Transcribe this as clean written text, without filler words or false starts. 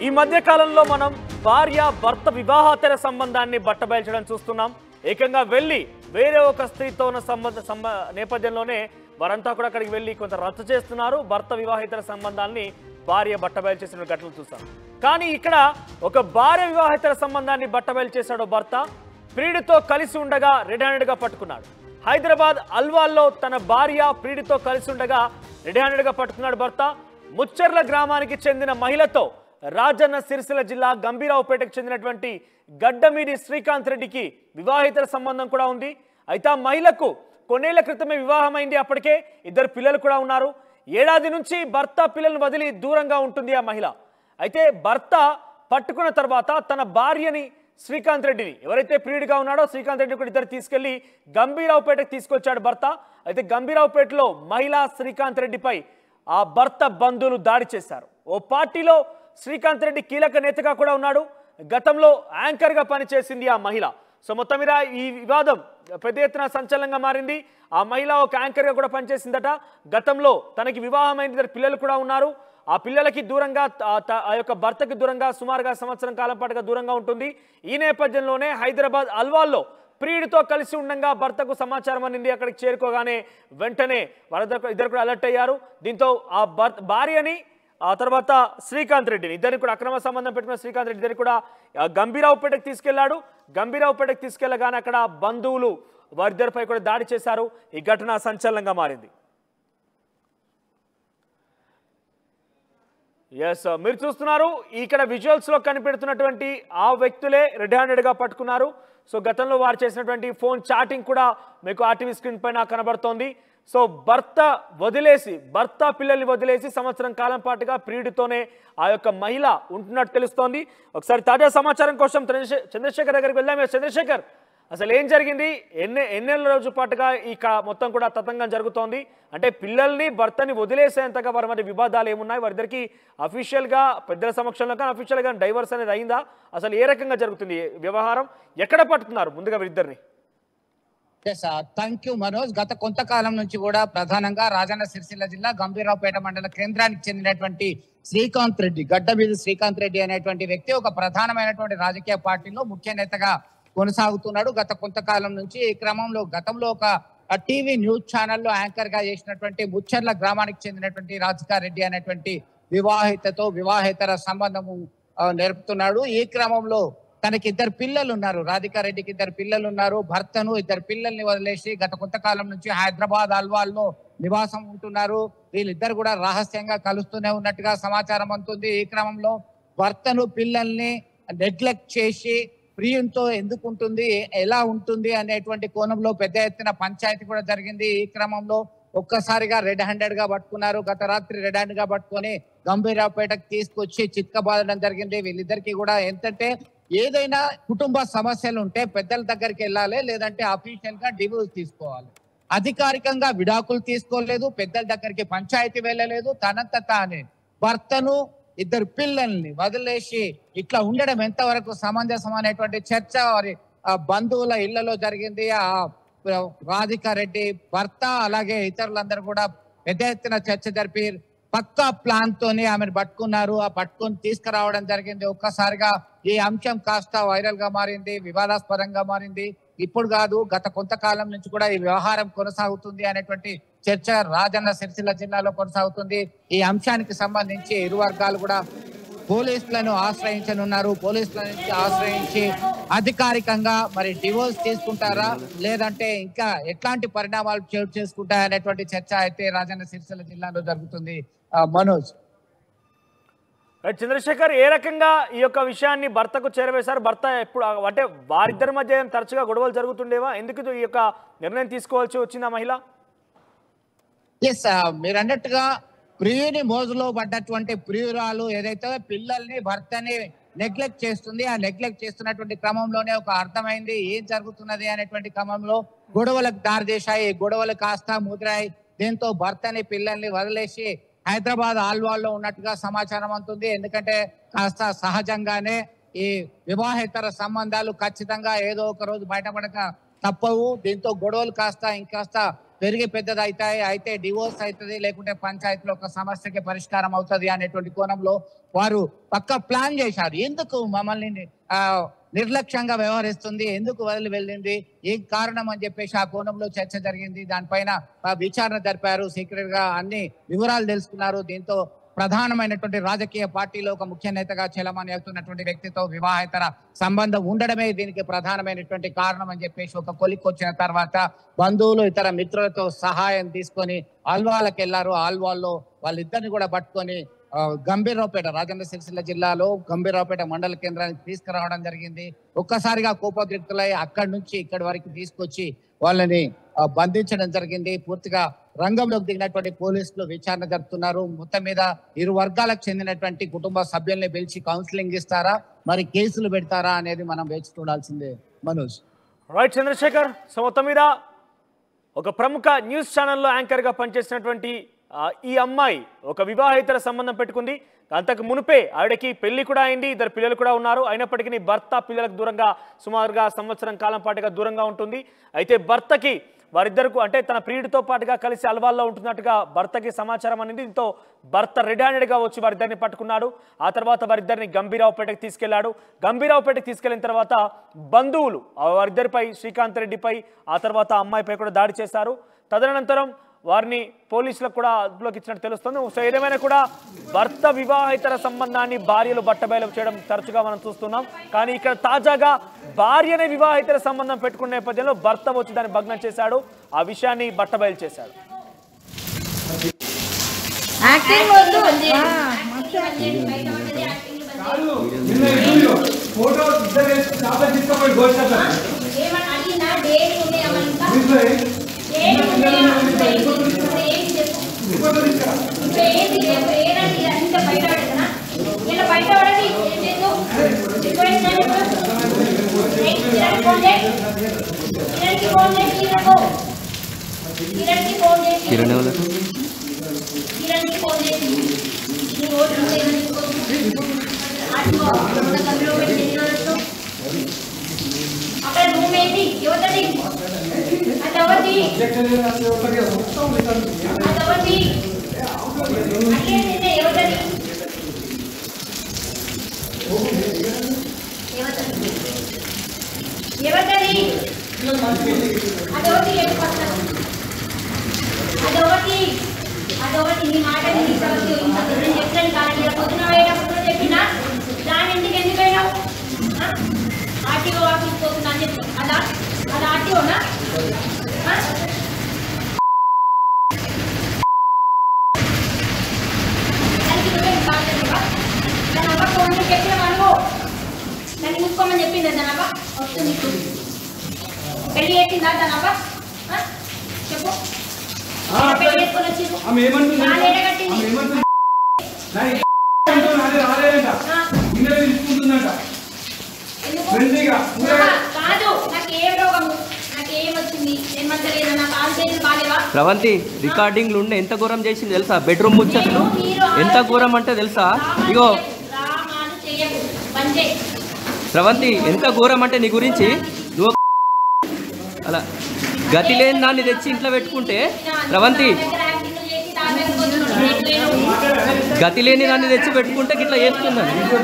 ఈ మధ్య కాలంలో మనం భార్య భర్త వివాహేతర సంబంధాన్ని బట్టబయల్చడం చూస్తున్నాం. ఏకంగా వెళ్ళి వేరే ఒక స్త్రీతో ఉన్న నేపథ్యంలోనే వారంతా కూడా అక్కడికి వెళ్ళి కొంత రచ్చ చేస్తున్నారు. భర్త వివాహేతర సంబంధాన్ని భార్య బట్టబయలు చేసిన ఘటనలు చూసాం. కానీ ఇక్కడ ఒక భార్య వివాహేతర సంబంధాన్ని బట్టబయలు చేశాడు భర్త. ప్రియుడితో కలిసి ఉండగా రెడ్ హ్యాండెడ్గా పట్టుకున్నాడు. హైదరాబాద్ అల్వాల్లో తన భార్య ప్రియుడితో కలిసి ఉండగా రెడ్ హ్యాండెడ్గా పట్టుకున్నాడు భర్త. ముచ్చర్ల గ్రామానికి చెందిన మహిళతో రాజన్న సిరిసిల్ల జిల్లా గంభీరావుపేటకు చెందినటువంటి గడ్డమీది శ్రీకాంత్ రెడ్డికి వివాహేతర సంబంధం కూడా ఉంది. అయితే ఆ మహిళకు కొన్నేళ్ల క్రితమే వివాహమైంది. అప్పటికే 2 పిల్లలు కూడా ఉన్నారు. ఏడాది నుంచి భర్త పిల్లలను వదిలి దూరంగా ఉంటుంది ఆ మహిళ. అయితే భర్త పట్టుకున్న తర్వాత తన భార్యని శ్రీకాంత్ రెడ్డిని, ఎవరైతే ప్రియుడిగా ఉన్నాడో శ్రీకాంత్ రెడ్డి కూడా ఇద్దరు తీసుకెళ్లి గంభీరావుపేటకు తీసుకొచ్చాడు భర్త. అయితే గంభీరావుపేటలో మహిళా శ్రీకాంత్ రెడ్డిపై ఆ భర్త బంధువులు దాడి చేశారు. ఓ పార్టీలో శ్రీకాంత్ రెడ్డి కీలక నేతగా కూడా ఉన్నాడు. గతంలో యాంకర్గా పనిచేసింది ఆ మహిళ. సో మొత్తం మీద ఈ వివాదం పెద్ద ఎత్తున సంచలనంగా మారింది. ఆ మహిళ ఒక యాంకర్గా కూడా పనిచేసిందట. గతంలో తనకి వివాహమైన 2 పిల్లలు కూడా ఉన్నారు. ఆ పిల్లలకి దూరంగా ఆ యొక్క భర్తకి దూరంగా సుమారుగా సంవత్సరం కాలం పాటుగా దూరంగా ఉంటుంది. ఈ నేపథ్యంలోనే హైదరాబాద్ అల్వాల్లో ప్రియుడితో కలిసి ఉండగా భర్తకు సమాచారం అందింది. అక్కడికి చేరుకోగానే వెంటనే ఇద్దరు కూడా అలర్ట్ అయ్యారు. దీంతో ఆ భార్యని ఆ తర్వాత శ్రీకాంత్ రెడ్డిని ఇద్దరిని కూడా అక్రమ సంబంధం పెట్టుకున్న శ్రీకాంత్ రెడ్డి ఇద్దరిని కూడా గంభీరావుపేటకు తీసుకెళ్లాడు. గంభీరావుపేటకు తీసుకెళ్లగానే అక్కడ బంధువులు వారిద్దరిపై కూడా దాడి చేశారు. ఈ ఘటన సంచలనంగా మారింది. ఎస్, మీరు చూస్తున్నారు ఇక్కడ విజువల్స్ లో కనిపెడుతున్నటువంటి ఆ వ్యక్తులే రెడ్ హ్యాండెడ్ గా పట్టుకున్నారు. సో గతంలో వారు చేసినటువంటి ఫోన్ చాటింగ్ కూడా మీకు ఆర్టీవీ స్క్రీన్ పైన కనబడుతోంది. సో భర్త పిల్లల్ని వదిలేసి సంవత్సరం కాలం పాటుగా ప్రియుడితోనే ఆ యొక్క మహిళ ఉంటున్నట్టు తెలుస్తోంది. ఒకసారి తాజా సమాచారం కోసం చంద్రశేఖర్ దగ్గరికి వెళ్దాం. చంద్రశేఖర్, అసలు ఏం జరిగింది? ఎన్నేళ్ళ రోజు పాటుగా ఈ మొత్తం కూడా తతంగం జరుగుతోంది. అంటే పిల్లల్ని భర్తని వదిలేసేంతగా వారి మధ్య వివాదాలు ఏమున్నాయి? వారిద్దరికి అఫీషియల్గా పెద్దల సమక్షంలో కానీ అఫీషియల్గా డైవర్స్ అనేది అయిందా? అసలు ఏ రకంగా జరుగుతుంది వ్యవహారం? ఎక్కడ పట్టుకున్నారు ముందుగా వీరిద్దరిని? Thank you Manoj. గత కొంతకాలం నుంచి కూడా ప్రధానంగా రాజన్న సిరిసిల్ల జిల్లా గంభీరావుపేట మండల కేంద్రానికి చెందినటువంటి శ్రీకాంత్ రెడ్డి, గడ్డమీది శ్రీకాంత్ రెడ్డి అనేటువంటి వ్యక్తి ఒక ప్రధానమైనటువంటి రాజకీయ పార్టీలో ముఖ్య నేతగా కొనసాగుతున్నాడు గత కొంతకాలం నుంచి. ఈ క్రమంలో గతంలో ఒక టీవీ న్యూస్ ఛానల్లో యాంకర్ గా చేసినటువంటి ముచ్చర్ల గ్రామానికి చెందినటువంటి రాజకార్ రెడ్డి అనేటువంటి వివాహితతో వివాహేతర సంబంధము నేర్పుతున్నాడు. ఈ క్రమంలో తనకి 2 పిల్లలు ఉన్నారు. రాధికా రెడ్డికి 2 పిల్లలు ఉన్నారు. భర్తను 2 పిల్లల్ని వదిలేసి గత కొంతకాలం నుంచి హైదరాబాద్ అల్వాల్లో నివాసం ఉంటున్నారు. వీళ్ళిద్దరు కూడా రహస్యంగా కలుస్తూనే ఉన్నట్టుగా సమాచారం అందుతుంది. ఈ క్రమంలో భర్తను పిల్లల్ని నెగ్లెక్ట్ చేసి ప్రియునితో ఎందుకు ఉంటుంది, ఎలా ఉంటుంది అనేటువంటి కోణంలో పెద్ద ఎత్తున పంచాయతీ కూడా జరిగింది. ఈ క్రమంలో ఒక్కసారిగా రెడ్ హ్యాండెడ్ గా పట్టుకున్నారు. గత రాత్రి రెడ్ హ్యాండ్ గా పట్టుకొని గంభీరావుపేటకు తీసుకొచ్చి చిత్కబాదడం జరిగింది. వీళ్ళిద్దరికి కూడా ఏంటంటే ఏదైనా కుటుంబ సమస్యలు ఉంటే పెద్దల దగ్గరికి వెళ్ళాలి, లేదంటే అఫీషియల్ గా డివోర్స్ తీసుకోవాలి. అధికారికంగా విడాకులు తీసుకోలేదు, పెద్దల దగ్గరికి పంచాయతీ వెళ్ళలేదు. తనంత తానే భర్తను 2 పిల్లల్ని వదిలేసి ఇట్లా ఉండడం ఎంతవరకు సమంజసం అనేటువంటి చర్చ వారి బంధువుల ఇళ్లలో జరిగింది. ఆ రాధికా రెడ్డి భర్త అలాగే ఇతరులందరూ కూడా పెద్ద ఎత్తున చర్చ జరిపి పక్కా ప్లాన్ తోని ఆమెను పట్టుకున్నారు. ఆ పట్టుకొని తీసుకురావడం జరిగింది. ఒక్కసారిగా ఈ అంశం కాస్త వైరల్ గా మారింది, వివాదాస్పదంగా మారింది. ఇప్పుడు కాదు, గత కొంతకాలం నుంచి కూడా ఈ వ్యవహారం కొనసాగుతుంది అనేటువంటి చర్చ రాజన్న సిరిసిల్ల జిల్లాలో కొనసాగుతుంది. ఈ అంశానికి సంబంధించి ఇరు వర్గాలు కూడా పోలీసులను ఆశ్రయించనున్నారు. పోలీసుల నుంచి ఆశ్రయించి అధికారికంగా మరి డివోర్స్ తీసుకుంటారా, లేదంటే ఇంకా ఎట్లాంటి పరిణామాలు చోటు చేసుకుంటారా అనేటువంటి చర్చ అయితే రాజన్న సిరిసిల్ల జిల్లాలో జరుగుతుంది. మనోజ్, చంద్రశేఖర్, ఏ రకంగా ఈ యొక్క విషయాన్ని భర్తకు చేరవేశారు? భర్త ఎప్పుడు అంటే వారిద్దరి మధ్య తరచుగా గొడవలు జరుగుతుండేవా? ఎందుకు ఈ యొక్క నిర్ణయం తీసుకోవాల్సి వచ్చింది ఆ మహిళ? మీరు అన్నట్టుగా ప్రియుని మోజులో పడ్డటువంటి ప్రియురాలు ఏదైతే పిల్లల్ని భర్తని నెగ్లెక్ట్ చేస్తుంది, ఆ నెగ్లెక్ట్ చేస్తున్నటువంటి క్రమంలోనే ఒక అర్థమైంది ఏం జరుగుతున్నది అనేటువంటి క్రమంలో గొడవలకు దారితీశాయి. గొడవలు కాస్త ముదిరాయి. దీంతో భర్తని పిల్లల్ని వదిలేసి హైదరాబాద్ ఆల్వాల్లో ఉన్నట్టుగా సమాచారం అందుతుంది. ఎందుకంటే కాస్త సహజంగానే ఈ వివాహేతర సంబంధాలు ఖచ్చితంగా ఏదో ఒక రోజు బయటపడక తప్పవు. దీంతో గొడవలు కాస్త ఇంకాస్త పెరిగి పెద్దదవుతాయి, అయితే డివోర్స్ అవుతుంది, లేకుంటే పంచాయతీలో ఒక సమస్యకి పరిష్కారం అవుతుంది అనేటువంటి కోణంలో వారు పక్క ప్లాన్ చేశారు. ఎందుకు మమ్మల్ని నిర్లక్ష్యంగా వ్యవహరిస్తుంది, ఎందుకు వదిలి వెళ్ళింది, ఏం కారణం అని చెప్పేసి ఆ కోణంలో చర్చ జరిగింది. దానిపైన విచారణ జరిపారు, సీక్రెట్ గా అన్ని వివరాలు తెలుసుకున్నారు. దీంతో ప్రధానమైనటువంటి రాజకీయ పార్టీలో ఒక ముఖ్య నేతగా చలమని అవుతున్నటువంటి వ్యక్తితో వివాహేతర సంబంధం ఉండడమే దీనికి ప్రధానమైనటువంటి కారణం అని చెప్పేసి ఒక కొలిక్కి వచ్చిన తర్వాత బంధువులు ఇతర మిత్రులతో సహాయం తీసుకొని ఆల్వాలకు వెళ్లారు. ఆల్వాల్లో వాళ్ళిద్దరిని కూడా పట్టుకొని గంభీరావుపేట, రాజన్న సిరిసిల్ల జిల్లాలో గంభీరావుపేట మండల కేంద్రానికి తీసుకురావడం జరిగింది. ఒక్కసారిగా కోపోద్రిక్తులై అక్కడి నుంచి ఇక్కడి వరకు తీసుకొచ్చి వాళ్ళని బంధించడం జరిగింది. పూర్తిగా రంగంలోకి దిగినటువంటి పోలీసులు విచారణ జరుపుతున్నారు. మొత్తం మీద ఇరు వర్గాలకు చెందినటువంటి కుటుంబ సభ్యుల్ని పిలిచి కౌన్సిలింగ్ ఇస్తారా, మరి కేసులు పెడతారా అనేది మనం వేచి చూడాల్సిందే. మనోజ్. రైట్ చంద్రశేఖర్. సో మొత్తం మీద ఒక ప్రముఖ న్యూస్ ఛానల్లో యాంకర్గా పనిచేసినటువంటి ఈ అమ్మాయి ఒక వివాహేతర సంబంధం పెట్టుకుంది. అంతకు మునిపే ఆవిడకి పెళ్లి కూడా అయింది, ఇద్దరు పిల్లలు కూడా ఉన్నారు. అయినప్పటికీ భర్త పిల్లలకు దూరంగా సుమారుగా సంవత్సరం కాలం పాటుగా దూరంగా ఉంటుంది. అయితే భర్తకి వారిద్దరికి అంటే తన ప్రియుడితో పాటుగా కలిసి అల్వాల్లో ఉంటున్నట్టుగా భర్తకి సమాచారం అనేది. దీంతో భర్త రెడ్ హ్యాండెడ్గా వచ్చి వారిద్దరిని పట్టుకున్నాడు. ఆ తర్వాత వారిద్దరిని గంభీరావుపేటకి తీసుకెళ్లాడు. గంభీరావుపేటకి తీసుకెళ్లిన తర్వాత బంధువులు వారిద్దరిపై, శ్రీకాంత్ రెడ్డిపై, ఆ తర్వాత అమ్మాయిపై కూడా దాడి చేశారు. తదనంతరం వారిని పోలీసులకు కూడా అదుపులోకి ఇచ్చినట్టు తెలుస్తుంది. సో ఏదేమైనా కూడా భర్త వివాహేతర సంబంధాన్ని భార్యలు బట్టబయలు చేయడం తరచుగా మనం చూస్తున్నాం. కానీ ఇక్కడ తాజాగా భార్యనే వివాహేతర సంబంధం పెట్టుకున్న నేపథ్యంలో భర్త వచ్చి దాన్ని భగ్నం చేశాడు, ఆ విషయాన్ని బట్టబయలు చేశాడు. అదొకటి నీ మాట చెప్పిన కాలంలో పొద్దున పోయేటప్పుడు చెప్పినా దాని ఇంటికి ఎందుకు పోయినావు? ఆర్టీఓ ఆఫీస్ పోతున్నా అని చెప్పి అలా అది ఆర్టీఓనా? దాని అవ్వ ఫోన్ చెప్పిన అనుకో, దాన్ని చూసుకోమని చెప్పింది. దాని అవ్వ వస్తుంది ఇప్పుడు పెళ్లి చేసిందా దాని అవ్వ? చెప్పు. పెళ్లి చేసుకొని వచ్చింది కాదు. నాకేం రోగము, నాకేం వచ్చింది, ఏమంటలేదు, నాకు ఆలోచనలు బాలేవా? రవంతి రికార్డింగ్లు ఉండే ఎంత ఘోరం చేసింది తెలుసా? బెడ్రూమ్ ముచ్చట్లు ఎంత ఘోరం అంటే తెలుసా? ఇగో రవంతి ఎంత ఘోరం అంటే నీ గురించి నువ్వు అలా గతి లేని దాన్ని తెచ్చి ఇంట్లో పెట్టుకుంటే, రవంతి గతి లేని దాన్ని తెచ్చి పెట్టుకుంటే ఇట్లా చేస్తుందని నువ్వు